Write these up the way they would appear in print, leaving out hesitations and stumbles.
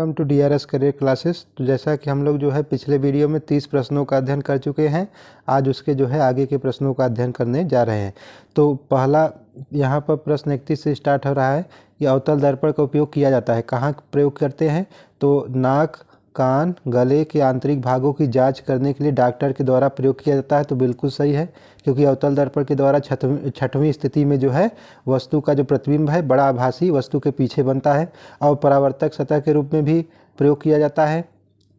Welcome to DRS career classes. तो जैसा कि हम लोग जो है पिछले वीडियो में 30 प्रश्नों का अध्ययन कर चुके हैं, आज उसके जो है आगे के प्रश्नों का अध्ययन करने जा रहे हैं। तो पहला यहाँ पर प्रश्न 31 से स्टार्ट हो रहा है कि अवतल दर्पण का उपयोग किया जाता है। कहाँ प्रयोग करते हैं? तो नाक, कान, गले के आंतरिक भागों की जांच करने के लिए डॉक्टर के द्वारा प्रयोग किया जाता है। तो बिल्कुल सही है, क्योंकि अवतल दर्पण के द्वारा छठवीं स्थिति में जो है वस्तु का जो प्रतिबिंब है बड़ा आभासी वस्तु के पीछे बनता है और परावर्तक सतह के रूप में भी प्रयोग किया जाता है।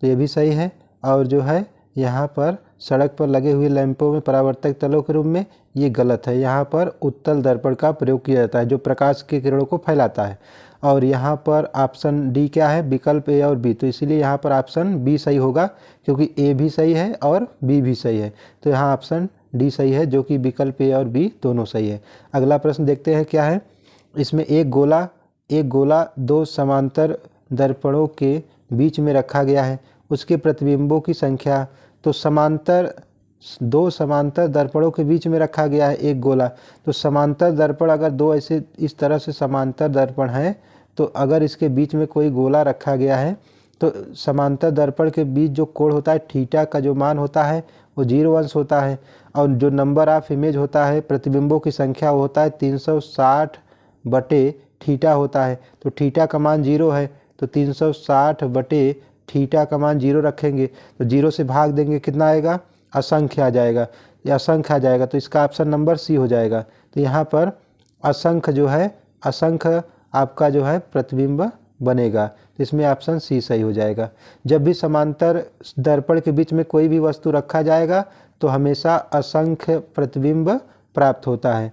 तो ये भी सही है। और जो है यहाँ पर सड़क पर लगे हुए लैंपों में परावर्तक तलों के रूप में, ये गलत है। यहाँ पर उत्तल दर्पण का प्रयोग किया जाता है जो प्रकाश के किरणों को फैलाता है। और यहाँ पर ऑप्शन डी क्या है? विकल्प ए और बी। तो इसीलिए यहाँ पर ऑप्शन बी सही होगा, क्योंकि ए भी सही है और बी भी सही है। तो यहाँ ऑप्शन डी सही है, जो कि विकल्प ए और बी दोनों सही है। अगला प्रश्न देखते हैं क्या है। इसमें एक गोला दो समांतर दर्पणों के बीच में रखा गया है, उसके प्रतिबिंबों की संख्या। तो दो समांतर दर्पणों के बीच में रखा गया है एक गोला। तो समांतर दर्पण अगर दो ऐसे इस तरह से समांतर दर्पण हैं, तो अगर इसके बीच में कोई गोला रखा गया है तो समांतर दर्पण के बीच जो कोण होता है थीटा का जो मान होता है वो 0 अंश होता है। और जो नंबर ऑफ इमेज होता है प्रतिबिंबों की संख्या वो होता है 360 बटे थीटा होता है। तो थीटा का मान 0 है, तो 360 बटे थीटा का मान 0 रखेंगे तो 0 से भाग देंगे, कितना आएगा? असंख्य आ जाएगा। या असंख्य आ जाएगा, तो इसका ऑप्शन नंबर सी हो जाएगा। तो यहाँ पर असंख्य जो है, असंख्य आपका जो है प्रतिबिंब बनेगा। तो इसमें ऑप्शन सी सही हो जाएगा। जब भी समांतर दर्पण के बीच में कोई भी वस्तु रखा जाएगा तो हमेशा असंख्य प्रतिबिंब प्राप्त होता है।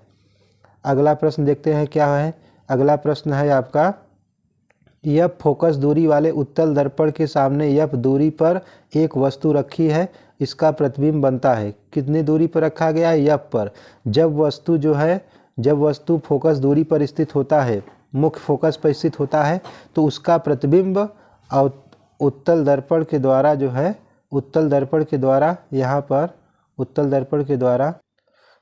अगला प्रश्न देखते हैं क्या है। अगला प्रश्न है आपका, एफ फोकस दूरी वाले उत्तल दर्पण के सामने एफ दूरी पर एक वस्तु रखी है, इसका प्रतिबिंब बनता है। कितनी दूरी पर रखा गया है? एफ पर। जब वस्तु फोकस दूरी पर स्थित होता है, मुख्य फोकस पर स्थित होता है, तो उसका प्रतिबिंब उत्तल दर्पण के द्वारा जो है, उत्तल दर्पण के द्वारा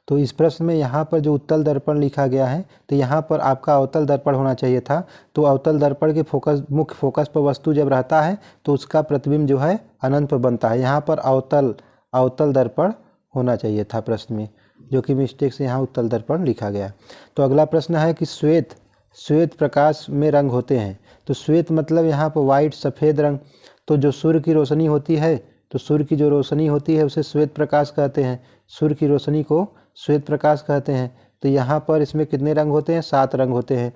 तो इस प्रश्न में यहाँ पर जो उत्तल दर्पण लिखा गया है, तो यहाँ पर आपका अवतल दर्पण होना चाहिए था। तो अवतल दर्पण के मुख्य फोकस पर वस्तु जब रहता है तो उसका प्रतिबिंब जो है अनंत पर बनता है। यहाँ पर अवतल दर्पण होना चाहिए था प्रश्न में, जो कि मिस्टेक से यहाँ उत्तल दर्पण लिखा गया। तो अगला प्रश्न है कि श्वेत प्रकाश में रंग होते हैं। तो श्वेत मतलब यहाँ पर वाइट, सफ़ेद रंग। तो जो सूर्य की रोशनी होती है, तो सूर्य की जो रोशनी होती है उसे श्वेत प्रकाश कहते हैं। सूर्य की रोशनी को श्वेत प्रकाश कहते हैं। तो यहाँ पर इसमें कितने रंग होते हैं? 7 रंग होते हैं।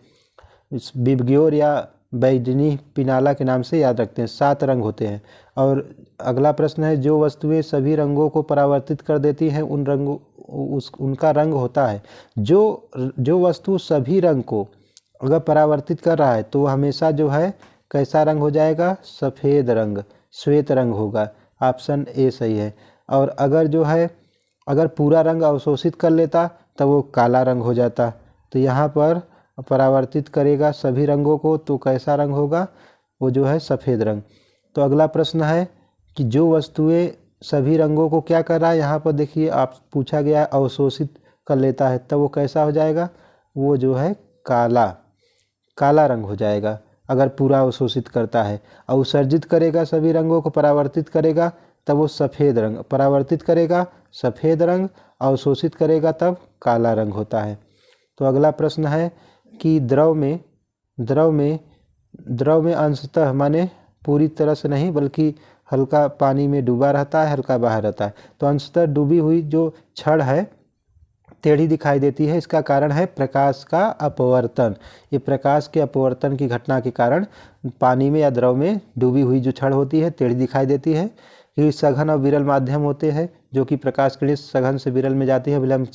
इस विबग्योर या बैगनी पिनाला के नाम से याद रखते हैं, 7 रंग होते हैं। और अगला प्रश्न है, जो वस्तुएं सभी रंगों को परावर्तित कर देती हैं उनका रंग होता है। जो वस्तु सभी रंग को अगर परावर्तित कर रहा है तो वो हमेशा जो है कैसा रंग हो जाएगा? सफ़ेद रंग, श्वेत रंग होगा। ऑप्शन ए सही है। और अगर पूरा रंग अवशोषित कर लेता तब वो काला रंग हो जाता। तो यहाँ पर परावर्तित करेगा सभी रंगों को, तो कैसा रंग होगा? वो जो है सफ़ेद रंग। तो अगला प्रश्न है कि जो वस्तुएं सभी रंगों को क्या कर रहा है, यहाँ पर देखिए आप पूछा गया है अवशोषित कर लेता है, तब वो कैसा हो जाएगा? वो जो है काला रंग हो जाएगा अगर पूरा अवशोषित करता है। और उत्सर्जित करेगा सभी रंगों को, परावर्तित करेगा तब वो सफ़ेद रंग, परावर्तित करेगा सफ़ेद रंग, अवशोषित करेगा तब काला रंग होता है। तो अगला प्रश्न है कि द्रव में अंशतः माने पूरी तरह से नहीं बल्कि हल्का पानी में डूबा रहता है, हल्का बाहर रहता है। तो अंशतः डूबी हुई जो छड़ है टेढ़ी दिखाई देती है, इसका कारण है प्रकाश का अपवर्तन। ये प्रकाश के अपवर्तन की घटना के कारण पानी में या द्रव में डूबी हुई जो छड़ होती है टेढ़ी दिखाई देती है। ये सघन और विरल माध्यम होते हैं, जो कि प्रकाश किरण सघन से विरल में जाती है, अवलंब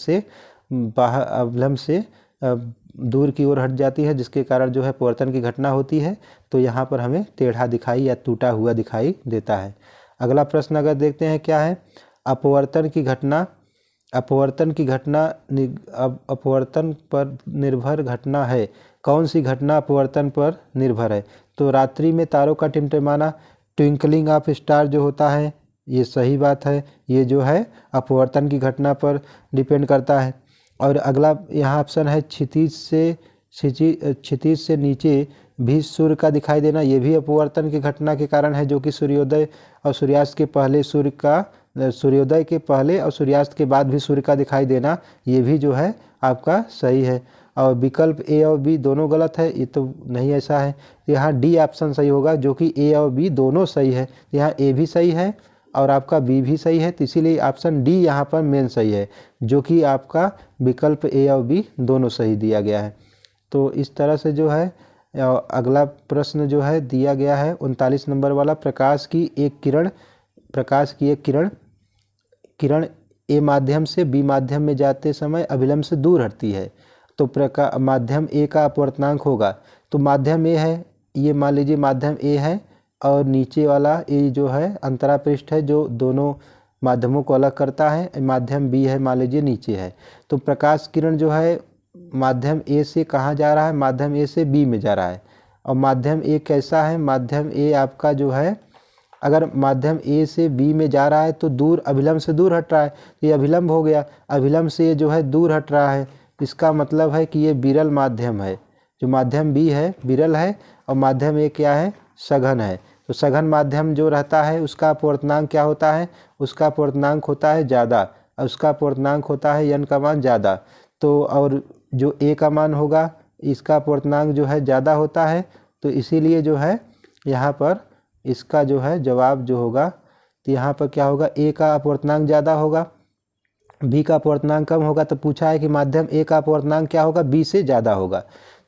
से दूर की ओर हट जाती है, जिसके कारण जो है अपवर्तन की घटना होती है। तो यहाँ पर हमें टेढ़ा दिखाई या टूटा हुआ दिखाई देता है। अगला प्रश्न अगर देखते हैं क्या है, अपवर्तन पर निर्भर घटना है। कौन सी घटना अपवर्तन पर निर्भर है? तो रात्रि में तारों का टिमटिमाना, ट्विंकलिंग ऑफ स्टार जो होता है, ये सही बात है। ये जो है अपवर्तन की घटना पर डिपेंड करता है। और अगला यहाँ ऑप्शन है क्षितिज से नीचे भी सूर्य का दिखाई देना, ये भी अपवर्तन की घटना के कारण है, जो कि सूर्योदय और सूर्यास्त के पहले सूर्योदय के पहले और सूर्यास्त के बाद भी सूर्य का दिखाई देना, ये भी जो है आपका सही है। और विकल्प ए और बी दोनों गलत है, ये तो नहीं ऐसा है। यहाँ डी ऑप्शन सही होगा, जो कि ए और बी दोनों सही है। यहाँ ए भी सही है और आपका बी भी सही है, तो इसीलिए ऑप्शन डी यहाँ पर मेन सही है, जो कि आपका विकल्प ए और बी दोनों सही दिया गया है। तो इस तरह से जो है अगला प्रश्न जो है दिया गया है 39 नंबर वाला, प्रकाश की एक किरण ए माध्यम से बी माध्यम में जाते समय अभिलंब से दूर हटती है, तो माध्यम ए का अपवर्तनांक होगा। तो माध्यम ए है, ये मान लीजिए माध्यम ए है, और नीचे वाला ए जो है अंतरा पृष्ठ है जो दोनों माध्यमों को अलग करता है, माध्यम बी है मान लीजिए नीचे है। तो प्रकाश किरण जो है माध्यम ए से कहाँ जा रहा है, माध्यम ए से बी में जा रहा है। और माध्यम ए कैसा है, माध्यम ए आपका जो है अगर माध्यम ए से बी में जा रहा है तो दूर अभिलंब से दूर हट रहा है, तो ये अभिलंब हो गया, अभिलंब से ये जो है दूर हट रहा है, इसका मतलब है कि ये विरल माध्यम है। जो माध्यम बी है विरल है और माध्यम ए क्या है, सघन है। तो सघन माध्यम जो रहता है उसका अपवर्तनांक क्या होता है, उसका अपवर्तनांक होता है ज़्यादा, और उसका अपवर्तनांक होता है n का मान ज़्यादा। तो और जो a का मान होगा इसका अपवर्तनांक जो है ज़्यादा होता है, तो इसीलिए जो है यहाँ पर इसका जो है जवाब जो होगा, तो यहाँ पर क्या होगा, a का अपवर्तनांक ज़्यादा होगा, b का अपवर्तनांक कम होगा। तो पूछा है कि माध्यम a का अपवर्तनांक क्या होगा, b से ज़्यादा होगा,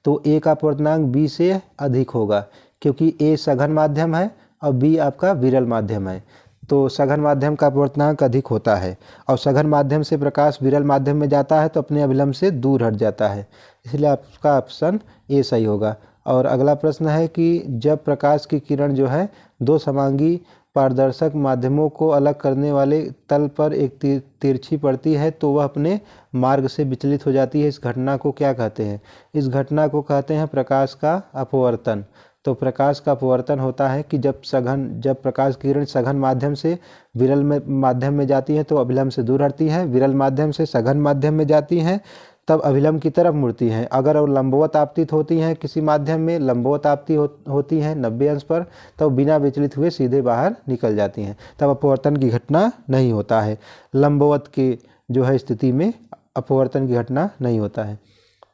तो a का अपवर्तनांक b से अधिक होगा, क्योंकि a सघन माध्यम है और b आपका विरल माध्यम है। तो सघन माध्यम का अपवर्तनांक अधिक होता है, और सघन माध्यम से प्रकाश विरल माध्यम में जाता है तो अपने अभिलंब से दूर हट जाता है, इसलिए आपका ऑप्शन ए सही होगा। और अगला प्रश्न है कि जब प्रकाश की किरण जो है दो समांगी पारदर्शक माध्यमों को अलग करने वाले तल पर एक तिरछी पड़ती है तो वह अपने मार्ग से विचलित हो जाती है, इस घटना को क्या कहते हैं? इस घटना को कहते हैं प्रकाश का अपवर्तन। तो प्रकाश का अपवर्तन होता है कि जब प्रकाश की किरण सघन माध्यम से विरल माध्यम में जाती है तो अभिलंब से दूर हटती है, विरल माध्यम से सघन माध्यम में जाती हैं तब अभिलंब की तरफ मुड़ती हैं। अगर वो लंबवत आपतित होती हैं, किसी माध्यम में लंबवत आपतित होती हैं 90 अंश पर, तब बिना विचलित हुए सीधे बाहर निकल जाती हैं, तब अपवर्तन की घटना नहीं होता है। लंबवत की जो है स्थिति में अपवर्तन की घटना नहीं होता है।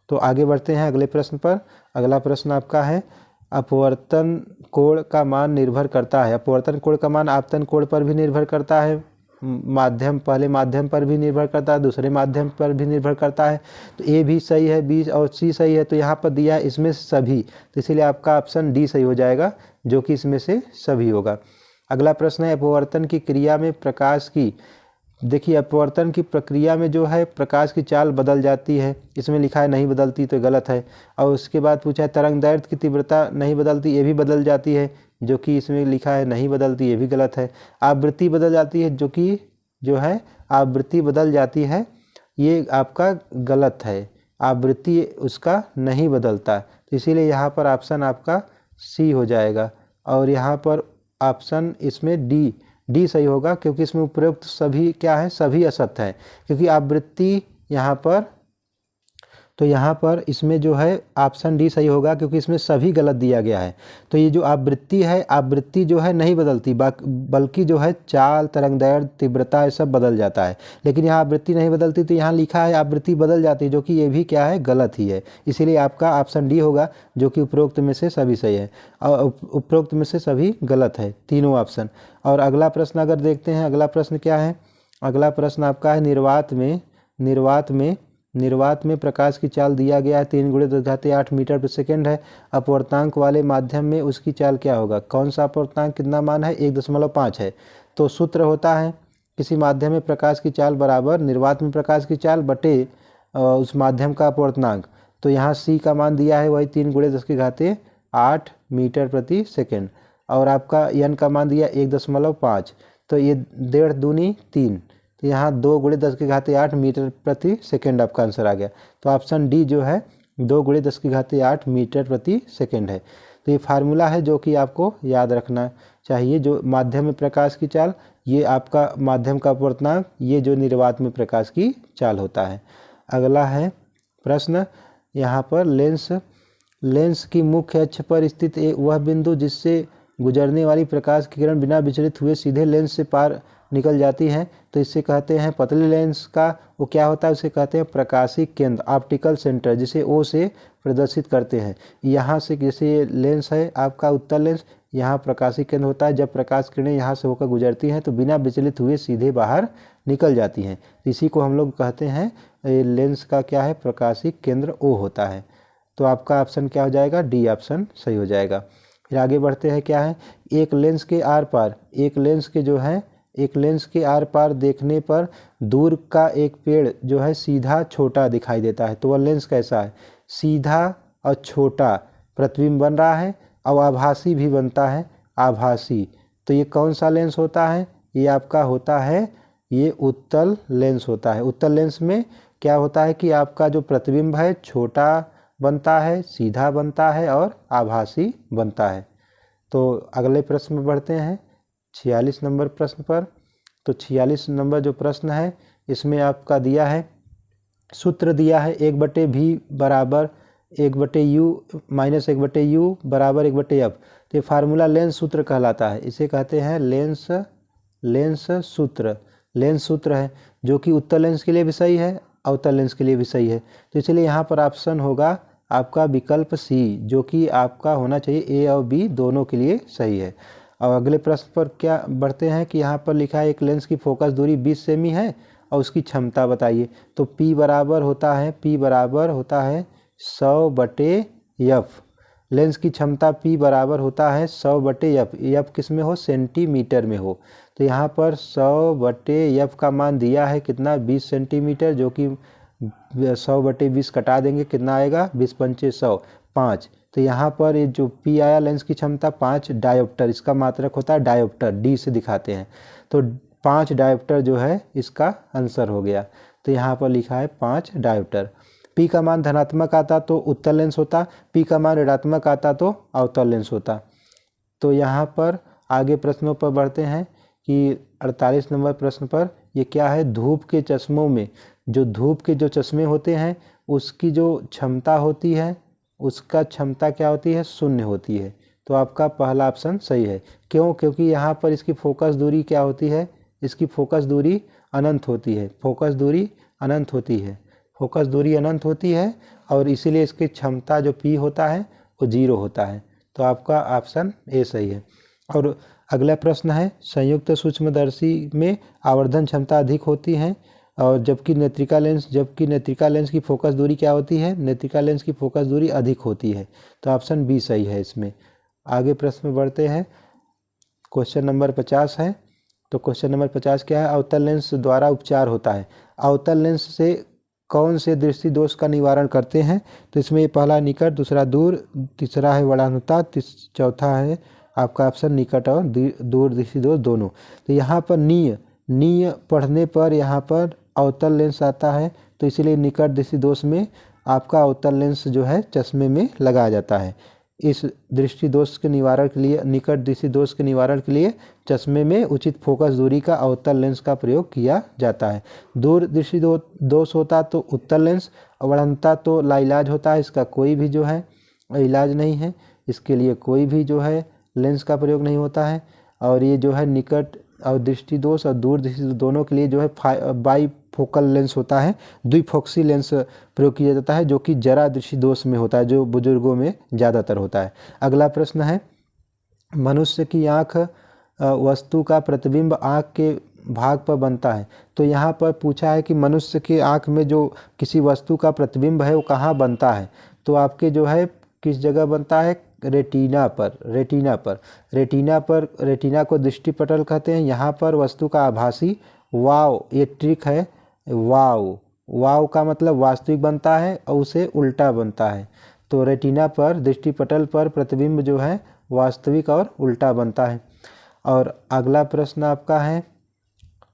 तो आगे बढ़ते हैं अगले प्रश्न पर। अगला प्रश्न आपका है अपवर्तन कोण का मान निर्भर करता है। अपवर्तन कोण का मान आपतन कोण पर भी निर्भर करता है, पहले माध्यम पर भी निर्भर करता है, दूसरे माध्यम पर भी निर्भर करता है। तो ए भी सही है, बी और सी सही है, तो यहाँ पर दिया है इसमें से सभी, तो इसीलिए आपका ऑप्शन डी सही हो जाएगा, जो कि इसमें से सभी होगा। अगला प्रश्न है अपवर्तन की क्रिया में प्रकाश की, देखिए अपवर्तन की प्रक्रिया में जो है प्रकाश की चाल बदल जाती है, इसमें लिखा है नहीं बदलती, तो गलत है। और उसके बाद पूछा है तरंग दैर्ध्य की तीव्रता नहीं बदलती, ये भी बदल जाती है, जो कि इसमें लिखा है नहीं बदलती, ये भी गलत है। आवृत्ति बदल जाती है, जो कि जो है आवृत्ति बदल जाती है, ये आपका गलत है, आवृत्ति उसका नहीं बदलता, तो इसीलिए यहाँ पर ऑप्शन आपका सी हो जाएगा। और यहाँ पर ऑप्शन इसमें डी सही होगा, क्योंकि इसमें उपरोक्त सभी क्या है, सभी असत्य है, क्योंकि आवृत्ति यहाँ पर, तो यहाँ पर इसमें जो है ऑप्शन डी सही होगा, क्योंकि इसमें सभी गलत दिया गया है। तो ये जो आवृत्ति है, आवृत्ति जो है नहीं बदलती, बल्कि जो है चाल, तरंगदैर्घ्य, तीव्रता ये सब बदल जाता है, लेकिन यहाँ आवृत्ति नहीं बदलती, तो यहाँ लिखा है आवृत्ति बदल जाती है, जो कि ये भी क्या है, गलत ही है। इसीलिए आपका ऑप्शन डी होगा, जो कि उपरोक्त में से सभी सही है और उपरोक्त में से सभी गलत है, तीनों ऑप्शन। और अगला प्रश्न अगर देखते हैं, अगला प्रश्न क्या है, अगला प्रश्न आपका है निर्वात में प्रकाश की चाल दिया गया है 3 × 10⁸ मीटर प्रति सेकंड है, अपवर्तनांक वाले माध्यम में उसकी चाल क्या होगा? कौन सा अपवर्तनांक कितना मान है? 1.5 है। तो सूत्र होता है किसी माध्यम में प्रकाश की चाल बराबर निर्वात में प्रकाश की चाल बटे उस माध्यम का अपवर्तनांक। तो यहाँ सी का मान दिया है वही 3 × 10⁸ मीटर प्रति सेकेंड, और आपका एन का मान दिया 1.5, तो ये 1.5 दूनी 3, तो यहाँ 2 × 10⁸ मीटर प्रति सेकेंड आपका आंसर आ गया। तो ऑप्शन डी जो है 2 × 10⁸ मीटर प्रति सेकेंड है। तो ये फार्मूला है जो कि आपको याद रखना चाहिए। जो माध्यम में प्रकाश की चाल, ये आपका माध्यम का अपवर्तनांक, ये जो निर्वात में प्रकाश की चाल होता है। अगला है प्रश्न यहाँ पर लेंस की मुख्य अक्ष पर स्थित वह बिंदु जिससे गुजरने वाली प्रकाश की किरण बिना विचलित हुए सीधे लेंस से पार निकल जाती हैं, तो इससे कहते हैं पतले लेंस का वो क्या होता है, उसे कहते हैं प्रकाशिक केंद्र, ऑप्टिकल सेंटर, जिसे ओ से प्रदर्शित करते हैं। यहाँ से जैसे ये लेंस है आपका उत्तल लेंस, यहाँ प्रकाशिक केंद्र होता है। जब प्रकाश किरणें यहाँ से होकर गुजरती हैं तो बिना विचलित हुए सीधे बाहर निकल जाती हैं। इसी को हम लोग कहते हैं लेंस का क्या है, प्रकाशिक केंद्र ओ होता है। तो आपका ऑप्शन क्या हो जाएगा, डी ऑप्शन सही हो जाएगा। फिर आगे बढ़ते हैं, क्या है, एक लेंस के आर पार, एक लेंस के जो है एक लेंस के आर पार देखने पर दूर का एक पेड़ जो है सीधा छोटा दिखाई देता है, तो वह लेंस कैसा है, सीधा और छोटा प्रतिबिंब बन रहा है और आभासी भी बनता है, आभासी। तो ये कौन सा लेंस होता है, ये आपका होता है, ये उत्तल लेंस होता है। उत्तल लेंस में क्या होता है कि आपका जो प्रतिबिंब है छोटा बनता है, सीधा बनता है और आभासी बनता है। तो अगले प्रश्न में बढ़ते हैं 46 नंबर प्रश्न पर। तो 46 नंबर जो प्रश्न है इसमें आपका दिया है, सूत्र दिया है 1/v बराबर 1/u माइनस 1/u बराबर 1/f। तो ये फार्मूला लेंस सूत्र कहलाता है, इसे कहते हैं लेंस सूत्र। लेंस सूत्र है जो कि उत्तल लेंस के लिए भी सही है, अवतल लेंस के लिए भी सही है। तो इसलिए यहाँ पर ऑप्शन होगा आपका विकल्प सी, जो कि आपका होना चाहिए ए और बी दोनों के लिए सही है। और अगले प्रश्न पर क्या बढ़ते हैं कि यहाँ पर लिखा है एक लेंस की फोकस दूरी 20 सेमी है और उसकी क्षमता बताइए। तो P बराबर होता है 100/f। लेंस की क्षमता P बराबर होता है 100/f। f किस में हो, सेंटीमीटर में हो। तो यहाँ पर 100/f का मान दिया है कितना, 20 सेंटीमीटर, जो कि 100/20 कटा देंगे, कितना आएगा, 20×5 100, 5। तो यहाँ पर ये जो P आया लेंस की क्षमता 5 डायोप्टर, इसका मात्रक होता है डायोप्टर, D से दिखाते हैं। तो 5 डायोप्टर जो है इसका आंसर हो गया। तो यहाँ पर लिखा है 5 डायोप्टर। P का मान धनात्मक आता तो उत्तल लेंस होता, P का मान ऋणात्मक आता तो अवतल लेंस होता। तो यहाँ पर आगे प्रश्नों पर बढ़ते हैं कि 48 नंबर प्रश्न पर ये क्या है, धूप के चश्मों में, जो धूप के जो चश्मे होते हैं उसकी जो क्षमता होती है, उसका क्षमता क्या होती है, 0 होती है। तो आपका पहला ऑप्शन सही है। क्यों, क्योंकि यहाँ पर इसकी फोकस दूरी क्या होती है, इसकी फोकस दूरी अनंत होती है, फोकस दूरी अनंत होती है, फोकस दूरी अनंत होती है, और इसीलिए इसकी क्षमता जो P होता है वो 0 होता है। तो आपका ऑप्शन ए सही है। और अगला प्रश्न है, संयुक्त सूक्ष्मदर्शी में आवर्धन क्षमता अधिक होती है और जबकि नेत्रिका लेंस की फोकस दूरी क्या होती है, नेत्रिका लेंस की फोकस दूरी अधिक होती है। तो ऑप्शन बी सही है इसमें। आगे प्रश्न में बढ़ते हैं, क्वेश्चन नंबर 50 है। तो क्वेश्चन नंबर 50 क्या है, अवतल लेंस द्वारा उपचार होता है। अवतल लेंस से कौन से दृष्टि दोष का निवारण करते हैं। तो इसमें पहला निकट, दूसरा दूर, तीसरा है वड़ानुता, चौथा है आपका ऑप्शन निकट और दूर दृष्टि दोष दोनों। तो यहाँ पर नीय पढ़ने पर यहाँ पर अवतल लेंस आता है, तो इसीलिए निकट दृष्टि दोष में आपका अवतल लेंस जो है चश्मे में लगाया जाता है। इस दृष्टि दोष के निवारण के लिए, निकट दृष्टि दोष के निवारण के लिए चश्मे में उचित फोकस दूरी का अवतल लेंस का प्रयोग किया जाता है। दूर दृष्टि दोष होता तो उत्तल लेंस, अवड़नता तो लाइलाज होता है, इसका कोई भी जो है इलाज नहीं है, इसके लिए कोई भी जो है लेंस का प्रयोग नहीं होता है। और ये जो है निकट और दृष्टि दोष और दूर दृष्टि दोनों के लिए जो है बाई फोकल लेंस होता है, द्विफोक्सी लेंस प्रयोग किया जाता है, जो कि जरा दृष्टि दोष में होता है, जो बुजुर्गों में ज़्यादातर होता है। अगला प्रश्न है, मनुष्य की आँख वस्तु का प्रतिबिंब आँख के भाग पर बनता है। तो यहाँ पर पूछा है कि मनुष्य की आँख में जो किसी वस्तु का प्रतिबिंब है वो कहाँ बनता है। तो आपके जो है किस जगह बनता है, रेटिना पर। रेटिना को दृष्टिपटल कहते हैं। यहाँ पर वस्तु का आभासी वाव, ये ट्रिक है, वाव का मतलब वास्तविक बनता है और उसे उल्टा बनता है। तो रेटिना पर, दृष्टिपटल पर प्रतिबिंब जो है वास्तविक और उल्टा बनता है। और अगला प्रश्न आपका है,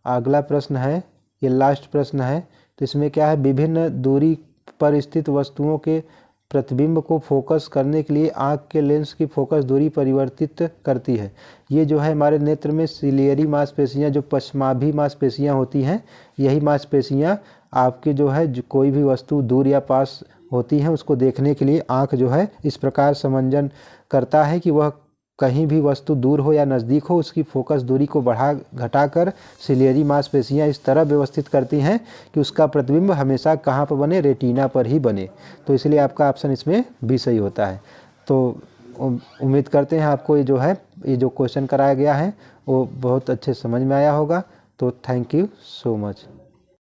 अगला प्रश्न है, ये लास्ट प्रश्न है। तो इसमें क्या है, विभिन्न दूरी पर स्थित वस्तुओं के प्रतिबिंब को फोकस करने के लिए आँख के लेंस की फोकस दूरी परिवर्तित करती है। ये जो है हमारे नेत्र में सिलियरी मांसपेशियाँ, जो पश्चमाभी मांसपेशियाँ होती हैं, यही मांसपेशियाँ आपके जो है कोई भी वस्तु दूर या पास होती हैं उसको देखने के लिए आँख जो है इस प्रकार समंजन करता है कि वह कहीं भी वस्तु दूर हो या नज़दीक हो उसकी फोकस दूरी को बढ़ा घटाकर सिलियरी मांसपेशियाँ इस तरह व्यवस्थित करती हैं कि उसका प्रतिबिंब हमेशा कहाँ पर बने, रेटिना पर ही बने। तो इसलिए आपका ऑप्शन इसमें भी सही होता है। तो उम्मीद करते हैं आपको ये जो है ये जो क्वेश्चन कराया गया है वो बहुत अच्छे समझ में आया होगा। तो थैंक यू सो मच।